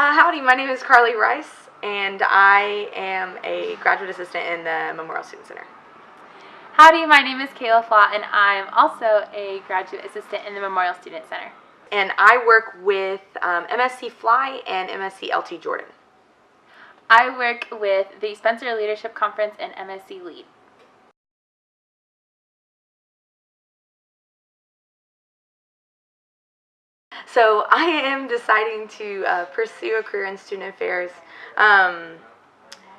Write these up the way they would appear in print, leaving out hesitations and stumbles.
Howdy, my name is Carly Rice, and I am a graduate assistant in the Memorial Student Center. Howdy, my name is Kayla Flott, and I'm also a graduate assistant in the Memorial Student Center. And I work with MSC Fly and MSC LT Jordan. I work with the Spencer Leadership Conference and MSC Lead. So I am deciding to pursue a career in student affairs. A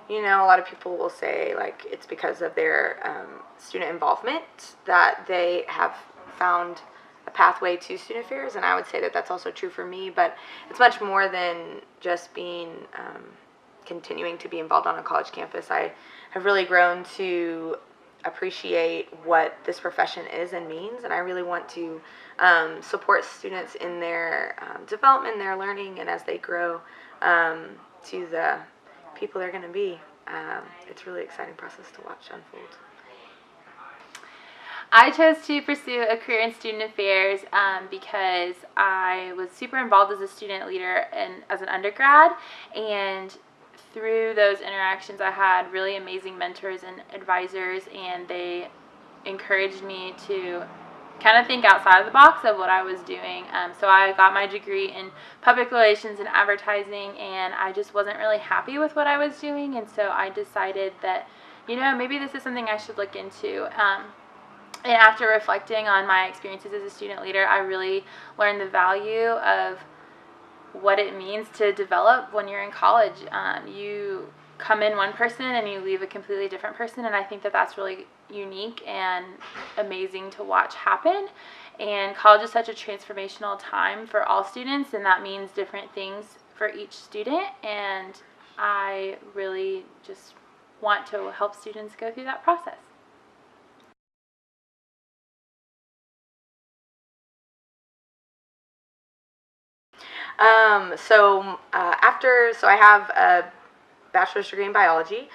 lot of people will say like it's because of their student involvement that they have found a pathway to student affairs, and I would say that that's also true for me, but it's much more than just being continuing to be involved on a college campus. I have really grown to appreciate what this profession is and means, and I really want to support students in their development, their learning, and as they grow to the people they're going to be. It's a really exciting process to watch unfold. I chose to pursue a career in student affairs because I was super involved as a student leader and as an undergrad, and through those interactions I had really amazing mentors and advisors, and they encouraged me to kind of think outside of the box of what I was doing. So I got my degree in public relations and advertising, and I just wasn't really happy with what I was doing, and so I decided that, maybe this is something I should look into. And after reflecting on my experiences as a student leader, I really learned the value of what it means to develop when you're in college. You come in one person and you leave a completely different person, and I think that that's really unique and amazing to watch happen. And college is such a transformational time for all students, and that means different things for each student, and I really just want to help students go through that process. So I have a bachelor's degree in biology.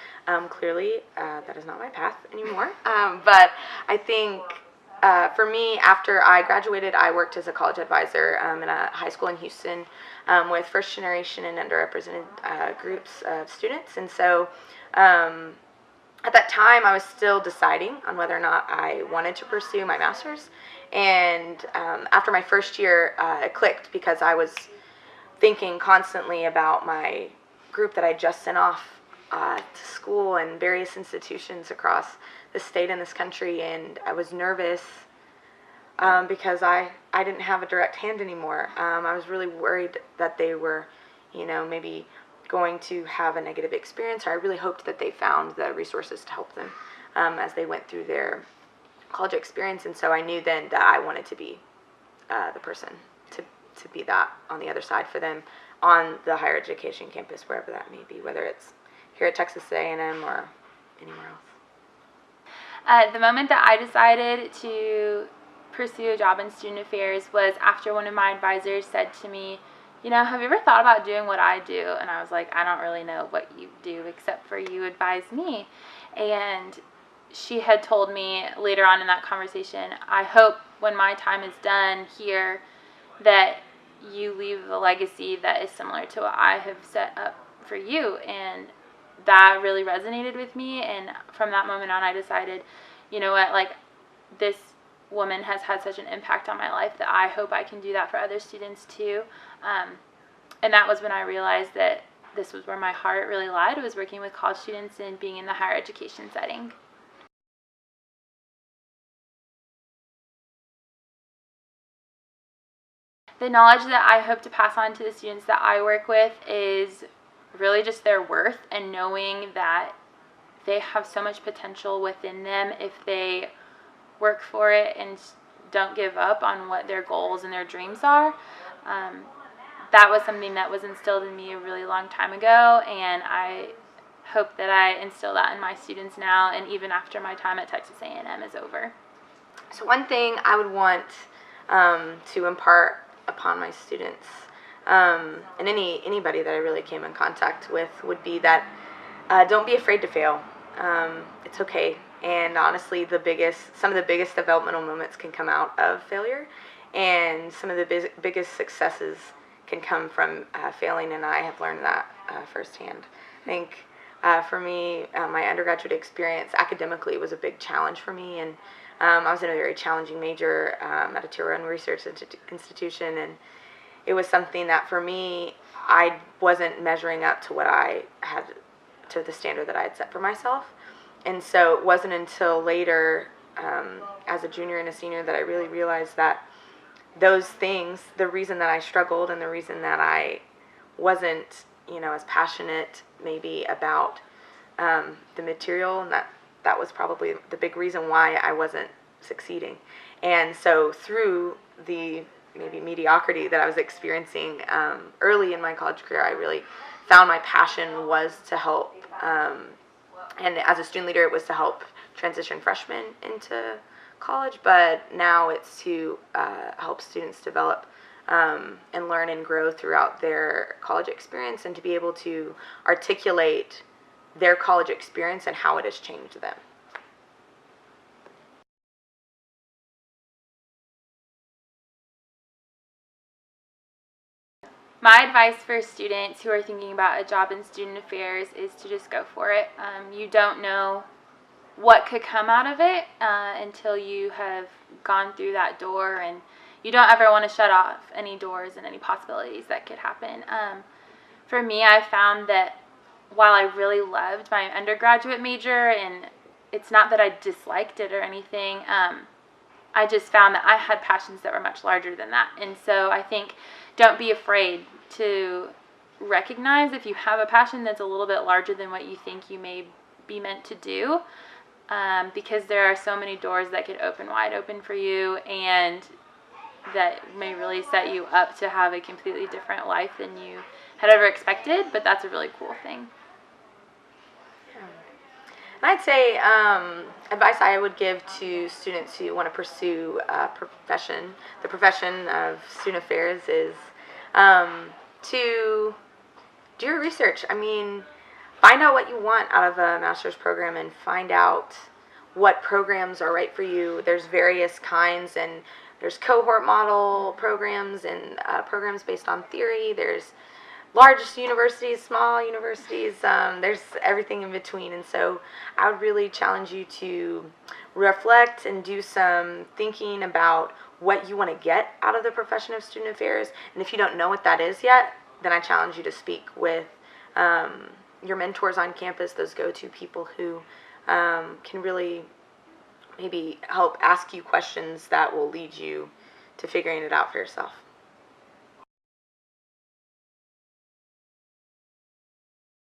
Clearly, that is not my path anymore. But I think for me, after I graduated, I worked as a college advisor in a high school in Houston with first generation and underrepresented groups of students. And so at that time, I was still deciding on whether or not I wanted to pursue my master's. And after my first year, it clicked because I was thinking constantly about my group that I just sent off to school and various institutions across the state and this country, and I was nervous because I didn't have a direct hand anymore. I was really worried that they were, maybe going to have a negative experience, or I really hoped that they found the resources to help them as they went through their college experience, and so I knew then that I wanted to be the person to be that on the other side for them on the higher education campus, wherever that may be, whether it's here at Texas A&M or anywhere else. The moment that I decided to pursue a job in student affairs was after one of my advisors said to me, have you ever thought about doing what I do? And I was like, I don't really know what you do except for you advise me. And she had told me later on in that conversation, I hope when my time is done here that you leave a legacy that is similar to what I have set up for you. And that really resonated with me, and from that moment on I decided, this woman has had such an impact on my life that I hope I can do that for other students too. And that was when I realized that this was where my heart really lied, was working with college students and being in the higher education setting. The knowledge that I hope to pass on to the students that I work with is really just their worth, and knowing that they have so much potential within them if they work for it and don't give up on what their goals and their dreams are. That was something that was instilled in me a really long time ago, and I hope that I instill that in my students now, and even after my time at Texas A&M is over. So one thing I would want to impart upon my students and anybody that I really came in contact with would be that don't be afraid to fail. It's okay, and honestly some of the biggest developmental moments can come out of failure, and some of the biggest successes can come from failing, and I have learned that firsthand. I think for me, my undergraduate experience academically was a big challenge for me, and I was in a very challenging major at a Tier 1 research institution, and it was something that for me, I wasn't measuring up to what I had, to the standard that I had set for myself. And so it wasn't until later, as a junior and a senior, that I really realized that those things, the reason that I struggled and the reason that I wasn't, as passionate maybe about the material, and that was probably the big reason why I wasn't succeeding. And so through the maybe mediocrity that I was experiencing early in my college career, I really found my passion was to help, and as a student leader, it was to help transition freshmen into college, but now it's to help students develop and learn and grow throughout their college experience, and to be able to articulate their college experience and how it has changed them. My advice for students who are thinking about a job in student affairs is to just go for it. You don't know what could come out of it until you have gone through that door, and you don't ever want to shut off any doors and any possibilities that could happen. For me, I found that while I really loved my undergraduate major, and it's not that I disliked it or anything, I just found that I had passions that were much larger than that. And so I think don't be afraid to recognize if you have a passion that's a little bit larger than what you think you may be meant to do, because there are so many doors that could open wide open for you, and that may really set you up to have a completely different life than you had ever expected. But that's a really cool thing. And I'd say advice I would give to students who want to pursue the profession of student affairs, is to do your research. I mean, find out what you want out of a master's program, and find out what programs are right for you. There's various kinds, and there's cohort model programs and programs based on theory. There's large universities, small universities, there's everything in between. And so I would really challenge you to reflect and do some thinking about what you want to get out of the profession of student affairs. And if you don't know what that is yet, then I challenge you to speak with your mentors on campus, those go-to people who can really maybe help ask you questions that will lead you to figuring it out for yourself.